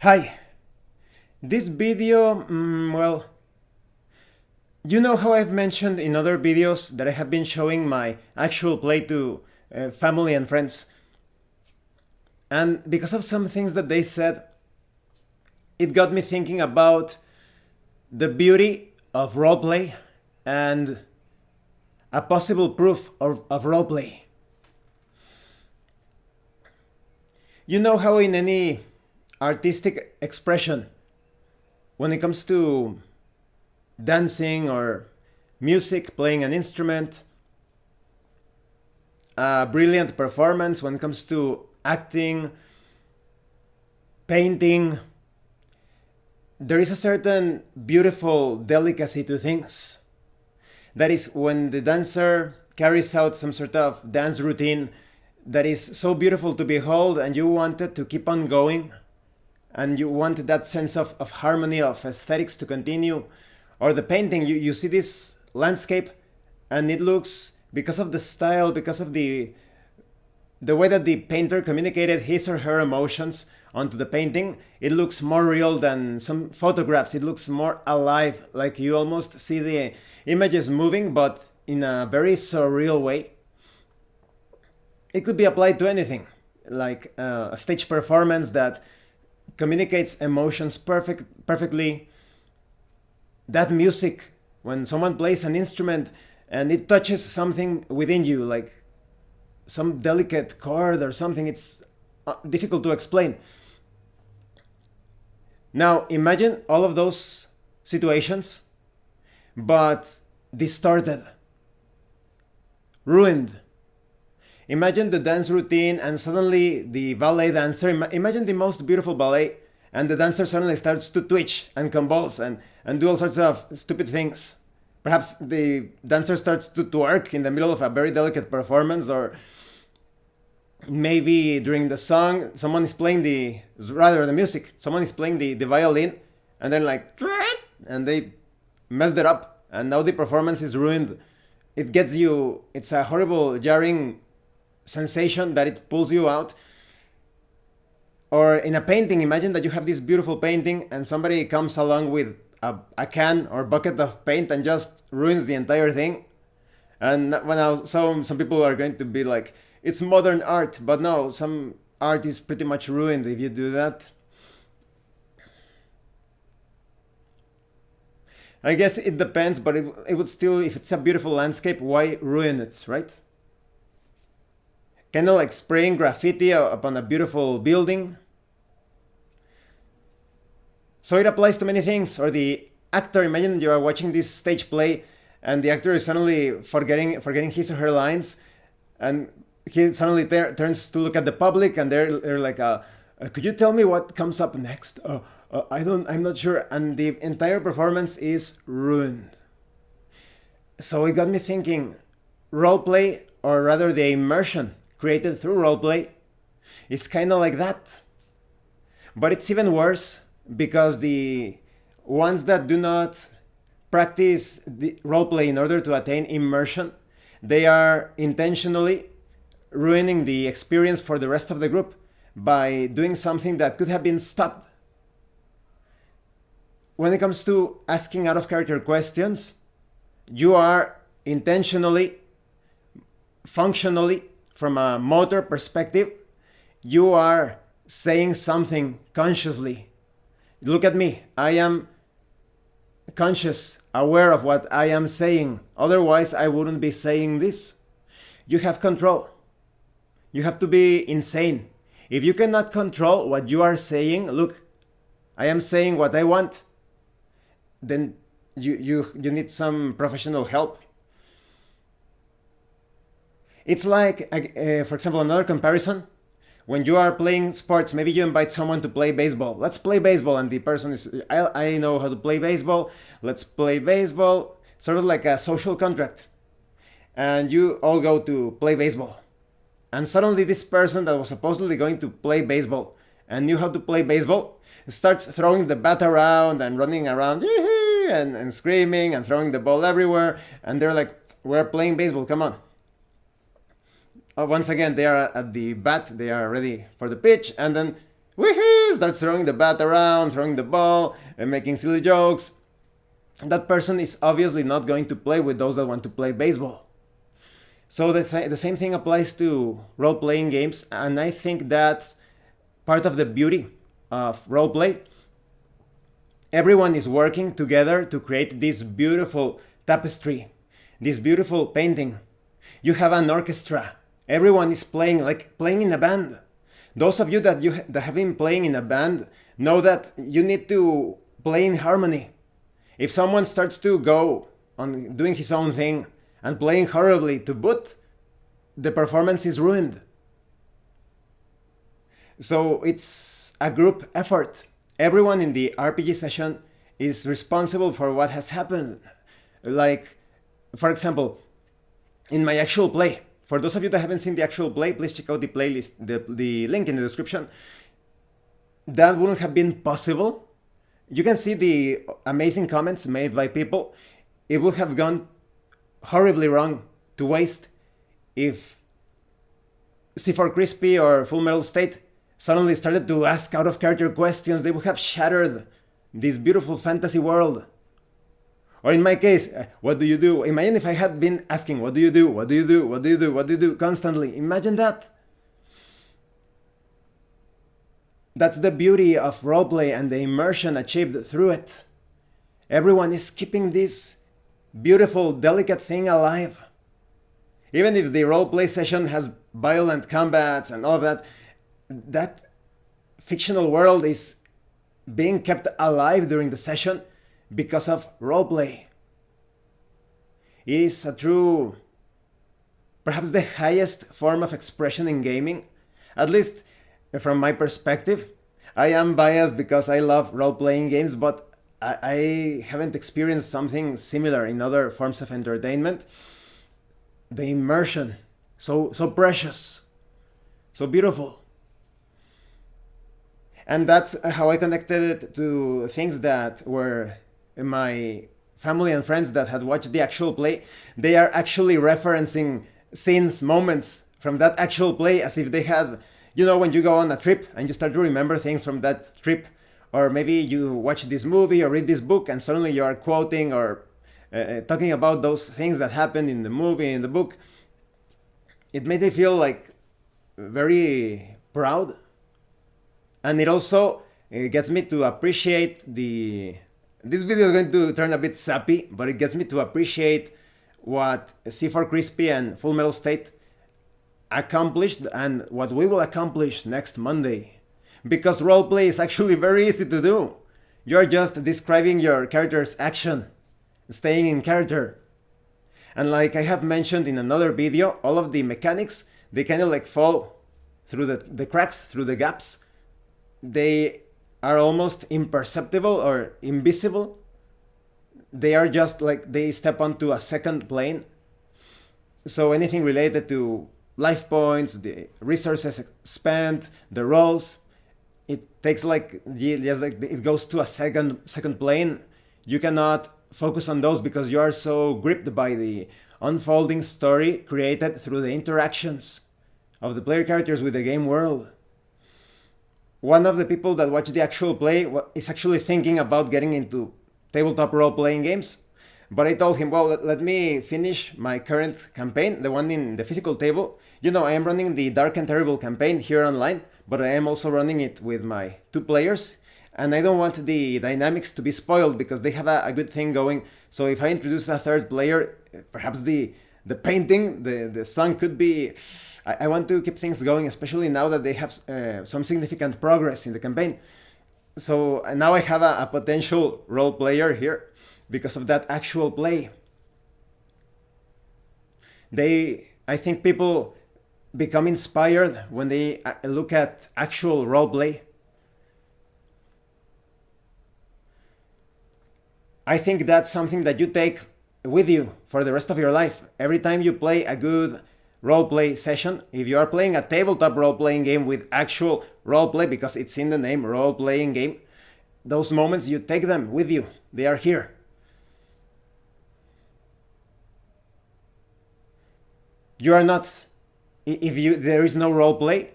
Hi, this video, well, you know how I've mentioned in other videos that I have been showing my actual play to family and friends. And because of some things that they said, it got me thinking about the beauty of roleplay and a possible proof of roleplay. You know how in any artistic expression, when it comes to dancing or music, playing an instrument, a brilliant performance when it comes to acting, painting, there is a certain beautiful delicacy to things. That is when the dancer carries out some sort of dance routine that is so beautiful to behold and you wanted to keep on going and you want that sense of harmony, of aesthetics to continue. Or the painting, you see this landscape and it looks, because of the style, because of the way that the painter communicated his or her emotions onto the painting, it looks more real than some photographs. It looks more alive, like you almost see the images moving, but in a very surreal way. It could be applied to anything, like a stage performance that communicates emotions perfectly. That music, when someone plays an instrument and it touches something within you, like some delicate chord or something, it's difficult to explain. Now imagine all of those situations, but distorted, ruined. Imagine the dance routine and suddenly the ballet dancer, imagine the most beautiful ballet, and the dancer suddenly starts to twitch and convulse and do all sorts of stupid things. Perhaps the dancer starts to twerk in the middle of a very delicate performance, or maybe during the song, someone is playing the music, someone is playing the violin, and they're like, and they messed it up, and now the performance is ruined. It gets you, it's a horrible, jarring sensation that it pulls you out. Or in a painting, imagine that you have this beautiful painting and somebody comes along with a can or bucket of paint and just ruins the entire thing. And when I was, some people are going to be like, it's modern art, but no, some art is pretty much ruined if you do that. I guess it depends, but it would still, if it's a beautiful landscape, why ruin it, right? Kind of like spraying graffiti upon a beautiful building. So it applies to many things. Or the actor, imagine you are watching this stage play and the actor is suddenly forgetting his or her lines, and he suddenly turns to look at the public and they're like, could you tell me what comes up next? I'm not sure. And the entire performance is ruined. So it got me thinking, roleplay, or rather the immersion created through roleplay, is kind of like that. But it's even worse because the ones that do not practice the roleplay in order to attain immersion, they are intentionally ruining the experience for the rest of the group by doing something that could have been stopped. When it comes to asking out of character questions, you are intentionally, functionally, from a motor perspective, you are saying something consciously. Look at me. I am conscious, aware of what I am saying. Otherwise, I wouldn't be saying this. You have control. You have to be insane. If you cannot control what you are saying, look, I am saying what I want, then you need some professional help. It's like, for example, another comparison. When you are playing sports, maybe you invite someone to play baseball. Let's play baseball, and the person is, I know how to play baseball. Let's play baseball. Sort of like a social contract. And you all go to play baseball. And suddenly this person that was supposedly going to play baseball and knew how to play baseball starts throwing the bat around and running around and screaming and throwing the ball everywhere. And they're like, we're playing baseball, come on. Once again, they are at the bat, they are ready for the pitch, and then woohoo, starts throwing the bat around, throwing the ball, and making silly jokes, that person is obviously not going to play with those that want to play baseball. So the same thing applies to role-playing games, and I think that's part of the beauty of roleplay. Everyone is working together to create this beautiful tapestry, this beautiful painting. You have an orchestra. Everyone is playing like playing in a band. Those of you that have been playing in a band know that you need to play in harmony. If someone starts to go on doing his own thing and playing horribly to boot, the performance is ruined. So it's a group effort. Everyone in the RPG session is responsible for what has happened. Like, for example, in my actual play, for those of you that haven't seen the actual play, please check out the playlist, the link in the description. That wouldn't have been possible. You can see the amazing comments made by people. It would have gone horribly wrong to waste if C4 Crispy or Full Metal State suddenly started to ask out of character questions. They would have shattered this beautiful fantasy world. Or in my case, what do you do? Imagine if I had been asking, what do you do? What do you do? What do you do? What do you do? Constantly. Imagine that. That's the beauty of roleplay and the immersion achieved through it. Everyone is keeping this beautiful, delicate thing alive. Even if the roleplay session has violent combats and all that, that fictional world is being kept alive during the session because of roleplay. It is a true, perhaps the highest form of expression in gaming, at least from my perspective. I am biased because I love role-playing games, but I haven't experienced something similar in other forms of entertainment. The immersion, so precious, so beautiful. And that's how I connected it to things that were my family and friends that had watched the actual play. They are actually referencing scenes, moments from that actual play as if they had, you know, when you go on a trip and you start to remember things from that trip, or maybe you watch this movie or read this book and suddenly you are quoting or talking about those things that happened in the movie, in the book. It made me feel like very proud. And it also gets me to appreciate this video is going to turn a bit sappy, but it gets me to appreciate what C4 Crispy and Full Metal State accomplished and what we will accomplish next Monday. Because roleplay is actually very easy to do. You're just describing your character's action, staying in character. And like I have mentioned in another video, all of the mechanics, they kind of like fall through the cracks, through the gaps. They are almost imperceptible or invisible. They are just like they step onto a second plane. So anything related to life points, the resources spent, the rolls, it takes like just like it goes to a second plane. You cannot focus on those because you are so gripped by the unfolding story created through the interactions of the player characters with the game world. One of the people that watched the actual play is actually thinking about getting into tabletop role-playing games. But I told him, well, let me finish my current campaign, the one in the physical table. You know, I am running the Dark and Terrible campaign here online, but I am also running it with my 2 players. And I don't want the dynamics to be spoiled because they have a good thing going. So if I introduce a 3rd player, perhaps the painting, the song could be... I want to keep things going, especially now that they have some significant progress in the campaign. So now I have a potential role player here because of that actual play. I think people become inspired when they look at actual role play. I think that's something that you take with you for the rest of your life. Every time you play a good roleplay session, if you are playing a tabletop role-playing game with actual roleplay, because it's in the name, role-playing game, those moments, you take them with you. They are here. You are not, if there is no roleplay,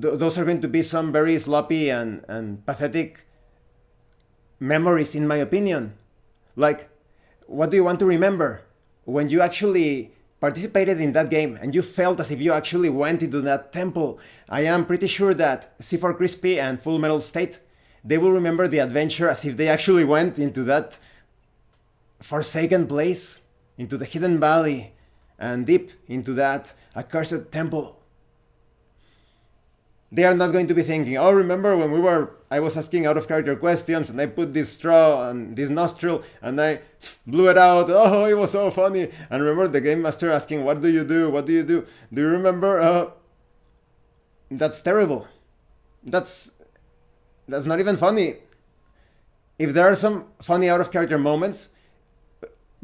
those are going to be some very sloppy and pathetic memories, in my opinion. Like, what do you want to remember? When you actually participated in that game and you felt as if you actually went into that temple. I am pretty sure that C4 Crispy and Full Metal State, they will remember the adventure as if they actually went into that forsaken place, into the hidden valley, and deep into that accursed temple. They are not going to be thinking, oh, remember when I was asking out of character questions and I put this straw on this nostril and I blew it out. Oh, it was so funny. And remember the game master asking, what do you do? What do you do? Do you remember? That's terrible. That's not even funny. If there are some funny out of character moments,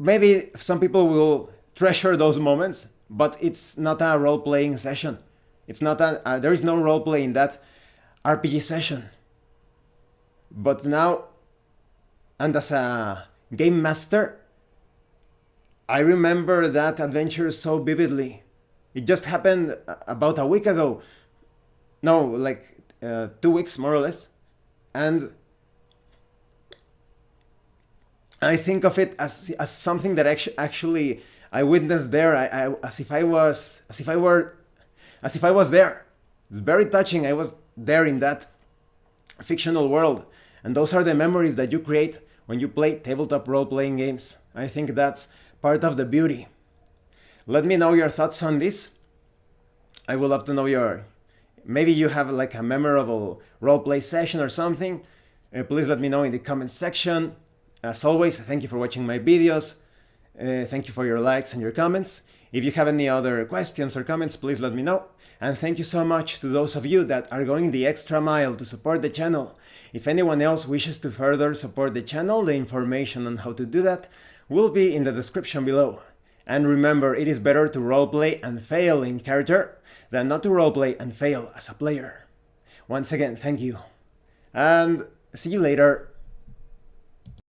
maybe some people will treasure those moments, but it's not a role-playing session. It's not there is no roleplay in that RPG session. But now, and as a game master, I remember that adventure so vividly. It just happened about a week ago. No, like 2 weeks more or less. And I think of it as something that actually I witnessed there. As if I was there. It's very touching. I was there in that fictional world. And those are the memories that you create when you play tabletop role-playing games. I think that's part of the beauty. Let me know your thoughts on this. I would love to know maybe you have like a memorable role-play session or something. Please let me know in the comments section. As always, thank you for watching my videos. Thank you for your likes and your comments. If you have any other questions or comments, please let me know. And thank you so much to those of you that are going the extra mile to support the channel. If anyone else wishes to further support the channel, the information on how to do that will be in the description below. And remember, it is better to roleplay and fail in character than not to roleplay and fail as a player. Once again, thank you. And see you later.